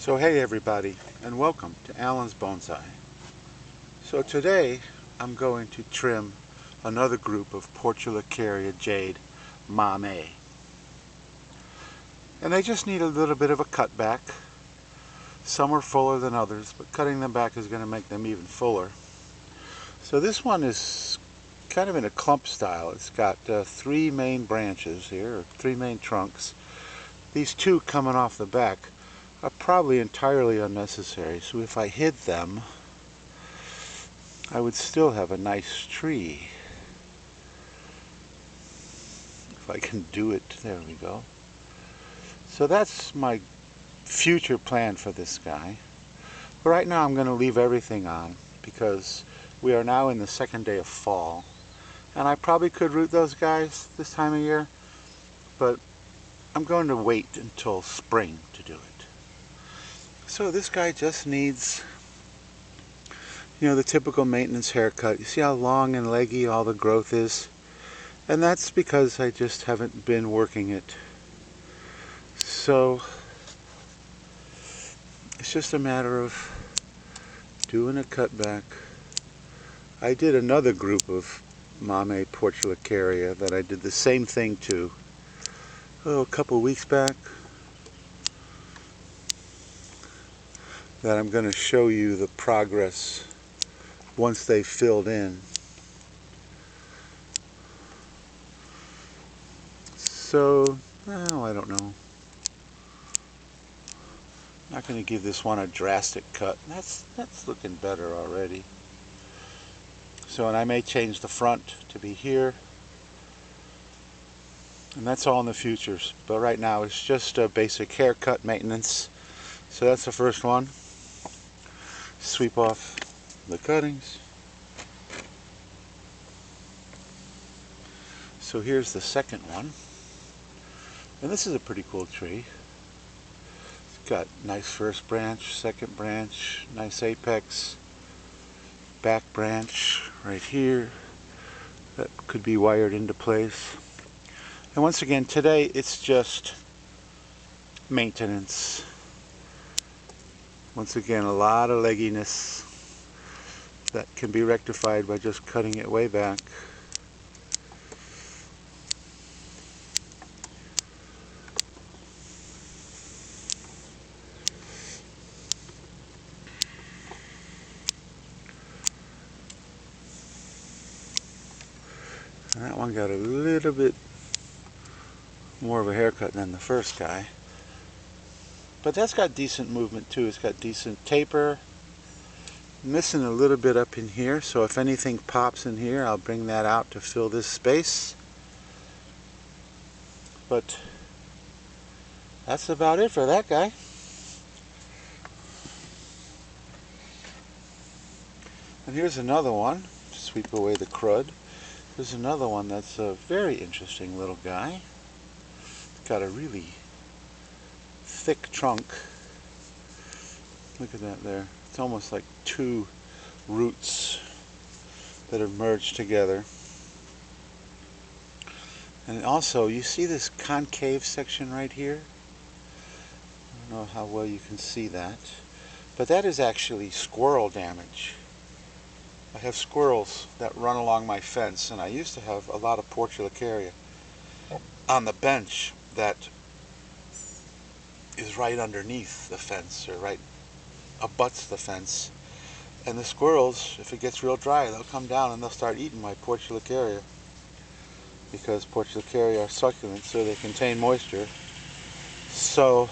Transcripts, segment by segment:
So hey everybody, and welcome to Alan's Bonsai. So today I'm going to trim another group of Portulacaria Jade Mame. And they just need a little bit of a cut back. Some are fuller than others, but cutting them back is going to make them even fuller. So this one is kind of in a clump style. It's got three main branches here, or three main trunks. These two coming off the back are probably entirely unnecessary, so if I hid them I would still have a nice tree. If I can do it, there we go. So that's my future plan for this guy. But right now I'm going to leave everything on because we are now in the second day of fall, and I probably could root those guys this time of year, but I'm going to wait until spring to do it. So this guy just needs, the typical maintenance haircut. You see how long and leggy all the growth is? And that's because I just haven't been working it. So it's just a matter of doing a cutback. I did another group of Mame Portulacaria that I did the same thing to a couple weeks back, that I'm going to show you the progress once they filled in. So, well, I don't know. I'm not going to give this one a drastic cut. That's looking better already. So, and I may change the front to be here. And that's all in the future. But right now it's just a basic haircut maintenance. So that's the first one. Sweep off the cuttings. So here's the second one. And this is a pretty cool tree. It's got nice first branch, second branch, nice apex, back branch right here that could be wired into place. And once again, today it's just maintenance. Once again, a lot of legginess that can be rectified by just cutting it way back. And that one got a little bit more of a haircut than the first guy. But that's got decent movement too. It's got decent taper. Missing a little bit up in here, so if anything pops in here, I'll bring that out to fill this space. But that's about it for that guy. And here's another one. Sweep away the crud. There's another one that's a very interesting little guy. It's got a really thick trunk. Look at that there. It's almost like two roots that are merged together. And also, you see this concave section right here? I don't know how well you can see that, but that is actually squirrel damage. I have squirrels that run along my fence, and I used to have a lot of Portulacaria on the bench that is right underneath the fence, or right abuts the fence. And the squirrels, if it gets real dry, they'll come down and they'll start eating my Portulacaria, because Portulacaria are succulent, so they contain moisture. So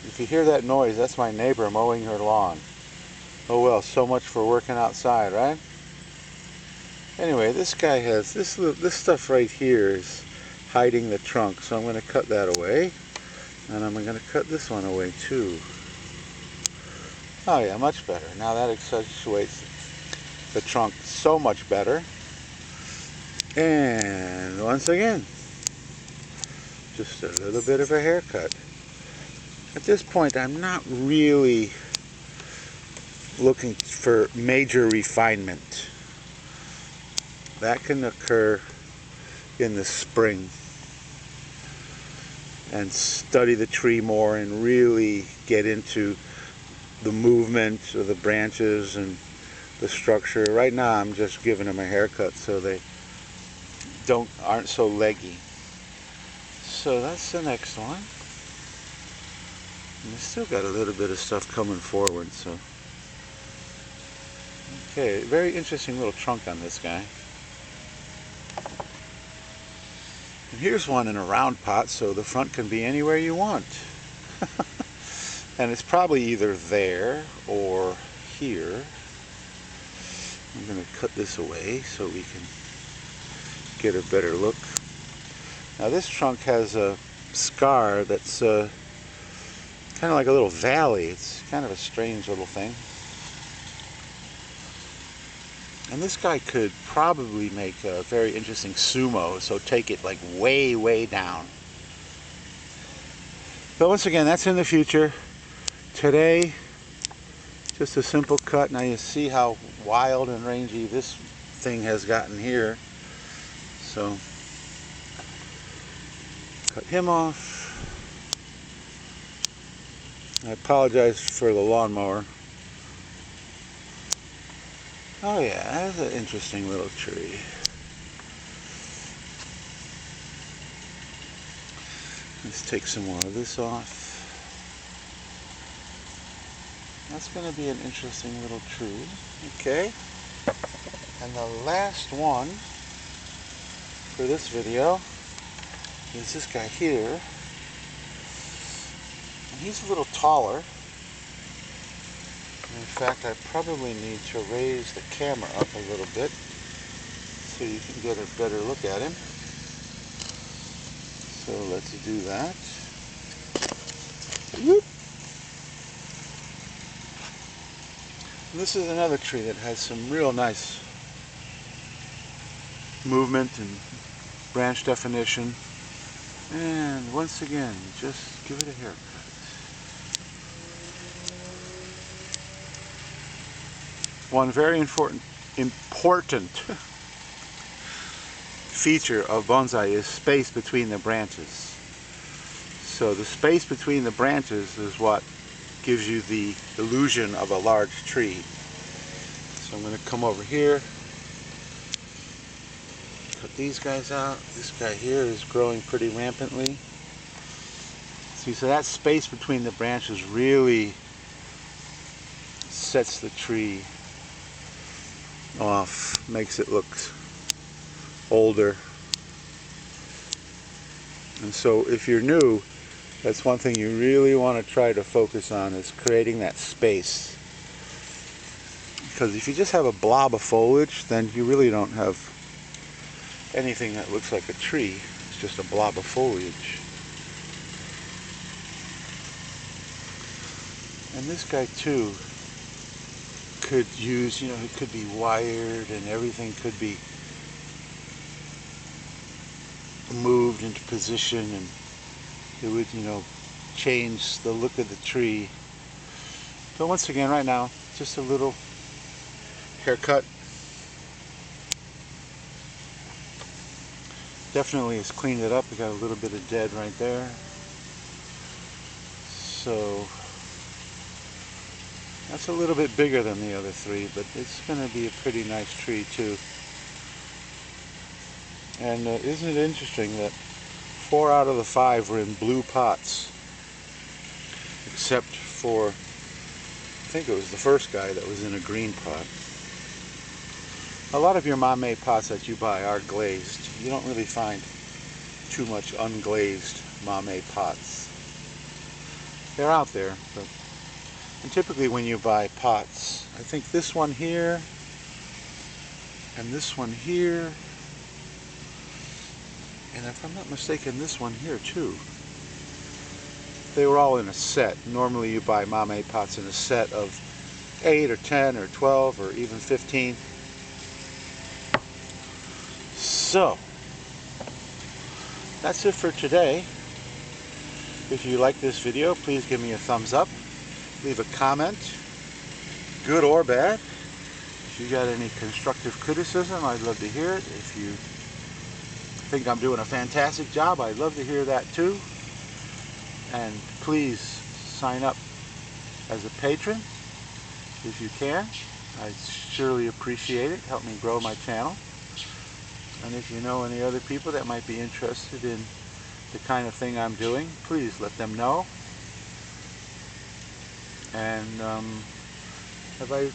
if you hear that noise, that's my neighbor mowing her lawn. Oh well, so much for working outside, right? Anyway, this guy has this stuff right here is hiding the trunk, so I'm going to cut that away, and I'm going to cut this one away too. Oh yeah, much better. Now that accentuates the trunk so much better. And once again, just a little bit of a haircut. At this point, I'm not really looking for major refinement. That can occur in the spring. and study the tree more and really get into the movement of the branches and the structure. Right now I'm just giving them a haircut so they aren't so leggy. So that's the next one. And we still got a little bit of stuff coming forward, so. Okay, very interesting little trunk on this guy. And here's one in a round pot, so the front can be anywhere you want. And it's probably either there or here. I'm going to cut this away so we can get a better look. Now this trunk has a scar that's kind of like a little valley. It's kind of a strange little thing. And this guy could probably make a very interesting sumo, so take it like way, way down. But once again, that's in the future. Today, just a simple cut. Now you see how wild and rangy this thing has gotten here. So, cut him off. I apologize for the lawnmower. Oh yeah, that's an interesting little tree. Let's take some more of this off. That's going to be an interesting little tree. Okay. And the last one for this video is this guy here. And he's a little taller. In fact, I probably need to raise the camera up a little bit so you can get a better look at him. So let's do that. Whoop. And this is another tree that has some real nice movement and branch definition. And once again, just give it a haircut. One very important feature of bonsai is space between the branches. So the space between the branches is what gives you the illusion of a large tree. So I'm going to come over here, cut these guys out. This guy here is growing pretty rampantly. See, so that space between the branches really sets the tree off, makes it look older. And so if you're new, that's one thing you really want to try to focus on, is creating that space. Because if you just have a blob of foliage, then you really don't have anything that looks like a tree. It's just a blob of foliage. And this guy too could use, you know, it could be wired and everything could be moved into position, and it would, you know, change the look of the tree. But once again, right now, just a little haircut. Definitely has cleaned it up. We got a little bit of dead right there. So that's a little bit bigger than the other three, but it's going to be a pretty nice tree too. And isn't it interesting that 4 out of the 5 were in blue pots, except for, I think it was the first guy that was in a green pot. A lot of your Mame pots that you buy are glazed. You don't really find too much unglazed Mame pots. They're out there, but and typically when you buy pots, I think this one here and this one here, and if I'm not mistaken, this one here too, they were all in a set. Normally you buy Mame pots in a set of 8 or 10 or 12 or even 15. So that's it for today. If you like this video, please give me a thumbs up. Leave a comment, good or bad. If you got any constructive criticism, I'd love to hear it. If you think I'm doing a fantastic job, I'd love to hear that too. And please sign up as a patron if you can. I surely appreciate it. Help me grow my channel. And if you know any other people that might be interested in the kind of thing I'm doing, please let them know. And have I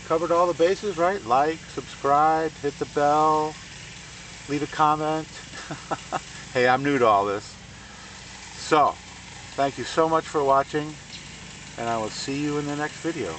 covered all the bases, right? Like, subscribe, hit the bell, leave a comment. Hey, I'm new to all this. So, thank you so much for watching, and I will see you in the next video.